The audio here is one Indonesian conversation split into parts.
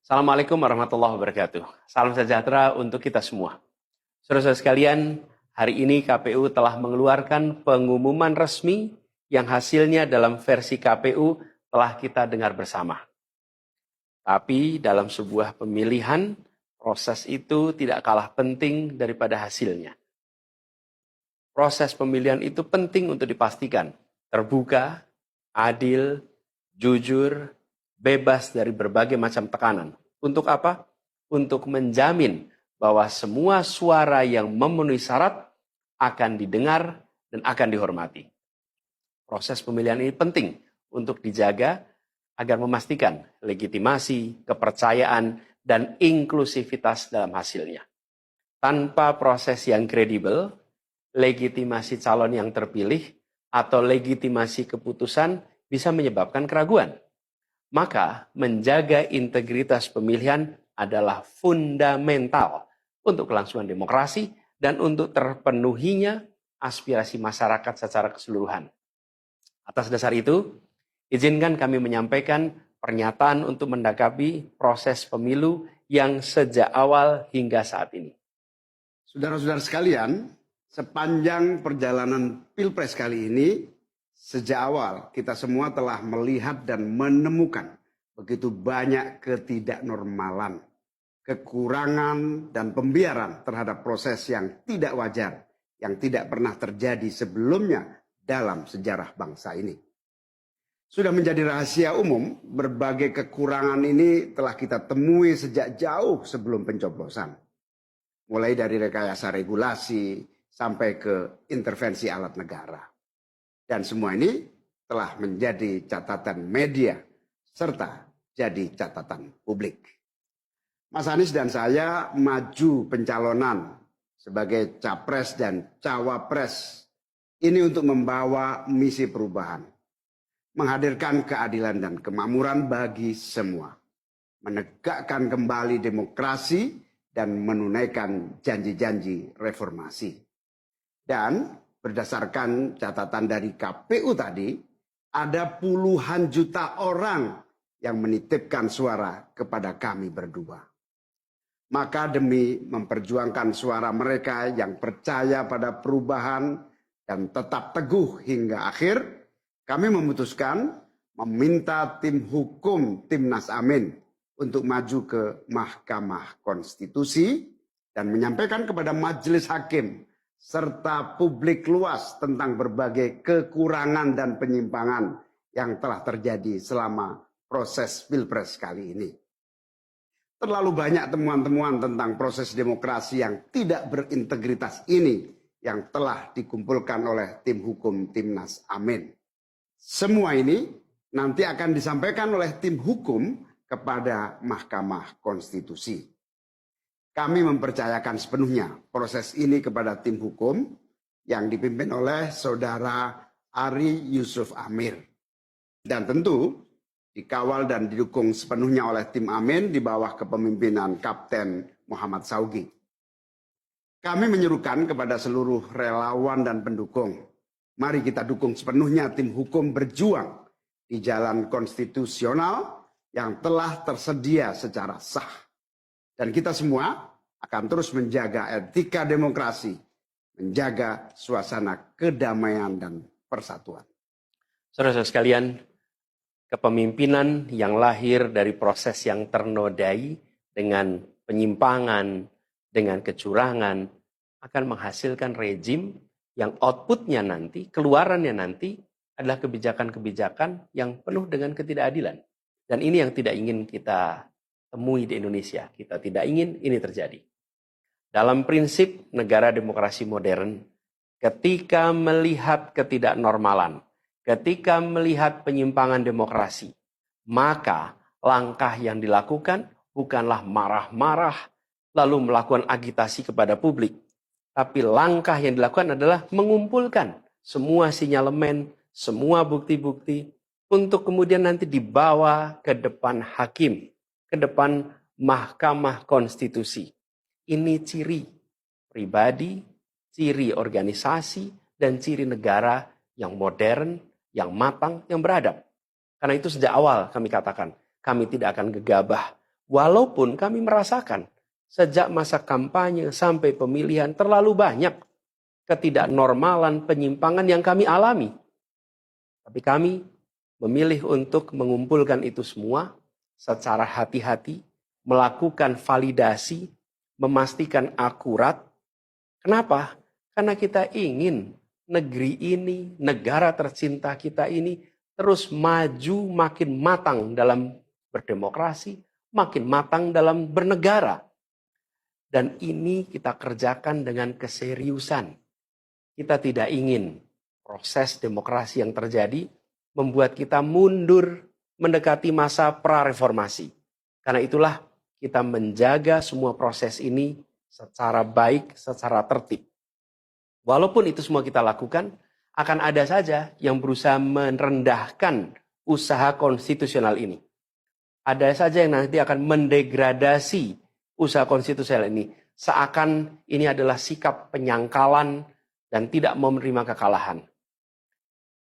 Assalamualaikum warahmatullahi wabarakatuh. Salam sejahtera untuk kita semua. Saudara-saudara sekalian, hari ini KPU telah mengeluarkan pengumuman resmi yang hasilnya dalam versi KPU telah kita dengar bersama. Tapi dalam sebuah pemilihan, proses itu tidak kalah penting daripada hasilnya. Proses pemilihan itu penting untuk dipastikan terbuka, adil, jujur, bebas dari berbagai macam tekanan. Untuk apa? Untuk menjamin bahwa semua suara yang memenuhi syarat akan didengar dan akan dihormati. Proses pemilihan ini penting untuk dijaga agar memastikan legitimasi, kepercayaan, dan inklusivitas dalam hasilnya. Tanpa proses yang kredibel, legitimasi calon yang terpilih atau legitimasi keputusan bisa menyebabkan keraguan. Maka menjaga integritas pemilihan adalah fundamental untuk kelangsungan demokrasi dan untuk terpenuhinya aspirasi masyarakat secara keseluruhan. Atas dasar itu, izinkan kami menyampaikan pernyataan untuk mendakapi proses pemilu yang sejak awal hingga saat ini. Saudara-saudara sekalian, sepanjang perjalanan Pilpres kali ini, sejak awal kita semua telah melihat dan menemukan begitu banyak ketidaknormalan, kekurangan dan pembiaran terhadap proses yang tidak wajar, yang tidak pernah terjadi sebelumnya dalam sejarah bangsa ini. Sudah menjadi rahasia umum, berbagai kekurangan ini telah kita temui sejak jauh sebelum pencoblosan. Mulai dari rekayasa regulasi sampai ke intervensi alat negara. Dan semua ini telah menjadi catatan media serta jadi catatan publik. Mas Anies dan saya maju pencalonan sebagai capres dan cawapres ini untuk membawa misi perubahan. Menghadirkan keadilan dan kemakmuran bagi semua. Menegakkan kembali demokrasi dan menunaikan janji-janji reformasi. Dan berdasarkan catatan dari KPU tadi, ada puluhan juta orang yang menitipkan suara kepada kami berdua. Maka demi memperjuangkan suara mereka yang percaya pada perubahan dan tetap teguh hingga akhir, kami memutuskan meminta tim hukum Timnas Amin untuk maju ke Mahkamah Konstitusi dan menyampaikan kepada majelis hakim serta publik luas tentang berbagai kekurangan dan penyimpangan yang telah terjadi selama proses Pilpres kali ini. Terlalu banyak temuan-temuan tentang proses demokrasi yang tidak berintegritas ini yang telah dikumpulkan oleh tim hukum Timnas Amin. Semua ini nanti akan disampaikan oleh tim hukum kepada Mahkamah Konstitusi. Kami mempercayakan sepenuhnya proses ini kepada tim hukum yang dipimpin oleh Saudara Ari Yusuf Amir. Dan tentu dikawal dan didukung sepenuhnya oleh tim Amin di bawah kepemimpinan Kapten Muhammad Saugi. Kami menyerukan kepada seluruh relawan dan pendukung, mari kita dukung sepenuhnya tim hukum berjuang di jalan konstitusional yang telah tersedia secara sah. Dan kita semua akan terus menjaga etika demokrasi, menjaga suasana kedamaian dan persatuan. Saudara-saudara sekalian, kepemimpinan yang lahir dari proses yang ternodai dengan penyimpangan, dengan kecurangan, akan menghasilkan rejim yang outputnya nanti, keluarannya nanti adalah kebijakan-kebijakan yang penuh dengan ketidakadilan. Dan ini yang tidak ingin kita temui di Indonesia. Kita tidak ingin ini terjadi. Dalam prinsip negara demokrasi modern, ketika melihat ketidaknormalan, ketika melihat penyimpangan demokrasi, maka langkah yang dilakukan bukanlah marah-marah lalu melakukan agitasi kepada publik. Tapi langkah yang dilakukan adalah mengumpulkan semua sinyalemen, semua bukti-bukti untuk kemudian nanti dibawa ke depan hakim, ke depan Mahkamah Konstitusi. Ini ciri pribadi, ciri organisasi, dan ciri negara yang modern, yang matang, yang beradab. Karena itu sejak awal kami katakan, kami tidak akan gegabah Walaupun kami merasakan sejak masa kampanye sampai pemilihan terlalu banyak ketidaknormalan, penyimpangan yang kami alami. Tapi kami memilih untuk mengumpulkan itu semua secara hati-hati, melakukan validasi, memastikan akurat. Kenapa? Karena kita ingin negeri ini, negara tercinta kita ini terus maju makin matang dalam berdemokrasi, makin matang dalam bernegara. Dan ini kita kerjakan dengan keseriusan. Kita tidak ingin proses demokrasi yang terjadi membuat kita mundur mendekati masa prareformasi. Karena itulah kita menjaga semua proses ini secara baik, secara tertib. Walaupun itu semua kita lakukan, akan ada saja yang berusaha merendahkan usaha konstitusional ini. Ada saja yang nanti akan mendegradasi usaha konstitusional ini. Seakan ini adalah sikap penyangkalan dan tidak mau menerima kekalahan.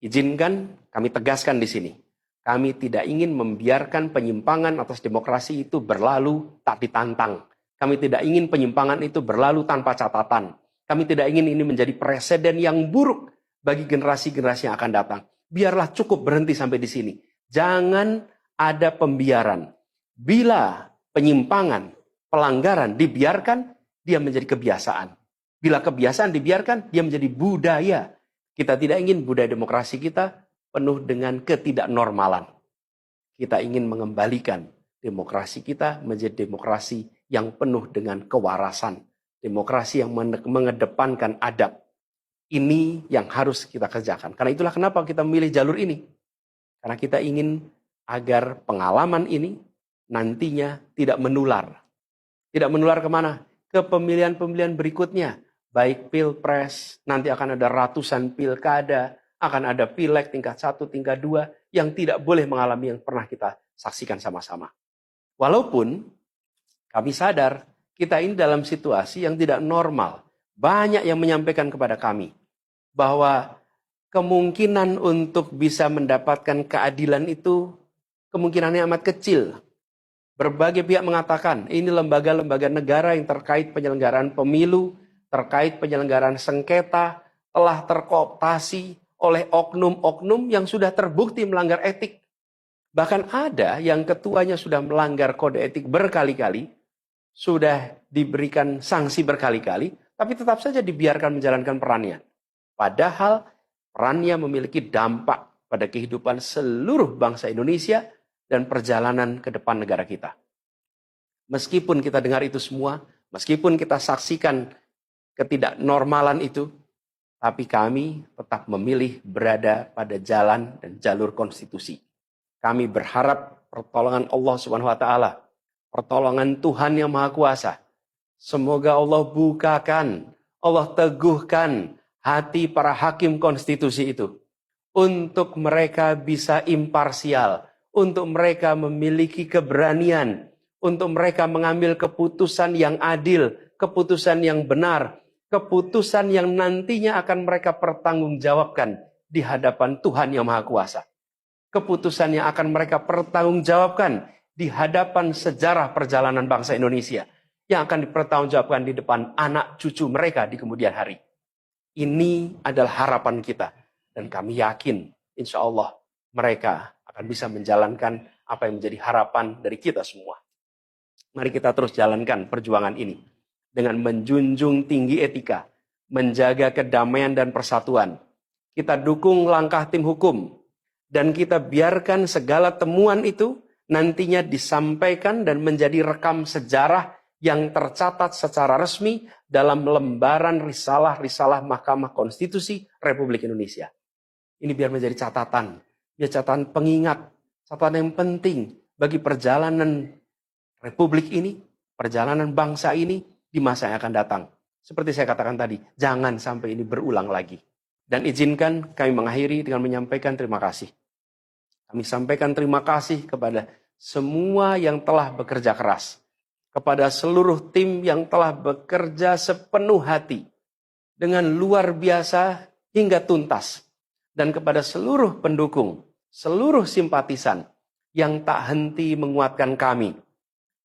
Izinkan kami tegaskan di sini. Kami tidak ingin membiarkan penyimpangan atas demokrasi itu berlalu tak ditantang. Kami tidak ingin penyimpangan itu berlalu tanpa catatan. Kami tidak ingin ini menjadi presiden yang buruk bagi generasi-generasi yang akan datang. Biarlah cukup berhenti sampai di sini. Jangan ada pembiaran. Bila penyimpangan, pelanggaran dibiarkan, dia menjadi kebiasaan. Bila kebiasaan dibiarkan, dia menjadi budaya. Kita tidak ingin budaya demokrasi kita penuh dengan ketidaknormalan. Kita ingin mengembalikan demokrasi kita menjadi demokrasi yang penuh dengan kewarasan. Demokrasi yang mengedepankan adab. Ini yang harus kita kerjakan. Karena itulah kenapa kita memilih jalur ini. Karena kita ingin agar pengalaman ini nantinya tidak menular. Tidak menular kemana? Ke pemilihan-pemilihan berikutnya. Baik pilpres, nanti akan ada ratusan pilkada, akan ada pileg tingkat 1, tingkat 2, yang tidak boleh mengalami yang pernah kita saksikan sama-sama. Walaupun kami sadar, kita ini dalam situasi yang tidak normal. Banyak yang menyampaikan kepada kami, bahwa kemungkinan untuk bisa mendapatkan keadilan itu, kemungkinannya amat kecil. Berbagai pihak mengatakan, ini lembaga-lembaga negara yang terkait penyelenggaraan pemilu, terkait penyelenggaraan sengketa, telah terkooptasi oleh oknum-oknum yang sudah terbukti melanggar etik. Bahkan ada yang ketuanya sudah melanggar kode etik berkali-kali, sudah diberikan sanksi berkali-kali, tapi tetap saja dibiarkan menjalankan perannya. Padahal perannya memiliki dampak pada kehidupan seluruh bangsa Indonesia dan perjalanan ke depan negara kita. Meskipun kita dengar itu semua, meskipun kita saksikan ketidaknormalan itu, tapi kami tetap memilih berada pada jalan dan jalur konstitusi. Kami berharap pertolongan Allah Subhanahu wa taala, pertolongan Tuhan yang Maha Kuasa. Semoga Allah bukakan, Allah teguhkan hati para hakim konstitusi itu untuk mereka bisa imparsial, untuk mereka memiliki keberanian, untuk mereka mengambil keputusan yang adil, keputusan yang benar, keputusan yang nantinya akan mereka pertanggungjawabkan di hadapan Tuhan yang Maha Kuasa. Keputusan yang akan mereka pertanggungjawabkan di hadapan sejarah perjalanan bangsa Indonesia, yang akan dipertanggungjawabkan di depan anak cucu mereka di kemudian hari. Ini adalah harapan kita, dan kami yakin insya Allah mereka akan bisa menjalankan apa yang menjadi harapan dari kita semua. Mari kita terus jalankan perjuangan ini dengan menjunjung tinggi etika, menjaga kedamaian dan persatuan. Kita dukung langkah tim hukum, dan kita biarkan segala temuan itu nantinya disampaikan dan menjadi rekam sejarah yang tercatat secara resmi dalam lembaran risalah-risalah Mahkamah Konstitusi Republik Indonesia. Ini biar menjadi catatan, biar catatan pengingat, catatan yang penting bagi perjalanan Republik ini, perjalanan bangsa ini di masa yang akan datang. Seperti saya katakan tadi, jangan sampai ini berulang lagi. Dan izinkan kami mengakhiri dengan menyampaikan terima kasih. Kami sampaikan terima kasih kepada semua yang telah bekerja keras, kepada seluruh tim yang telah bekerja sepenuh hati, dengan luar biasa hingga tuntas, dan kepada seluruh pendukung, seluruh simpatisan yang tak henti menguatkan kami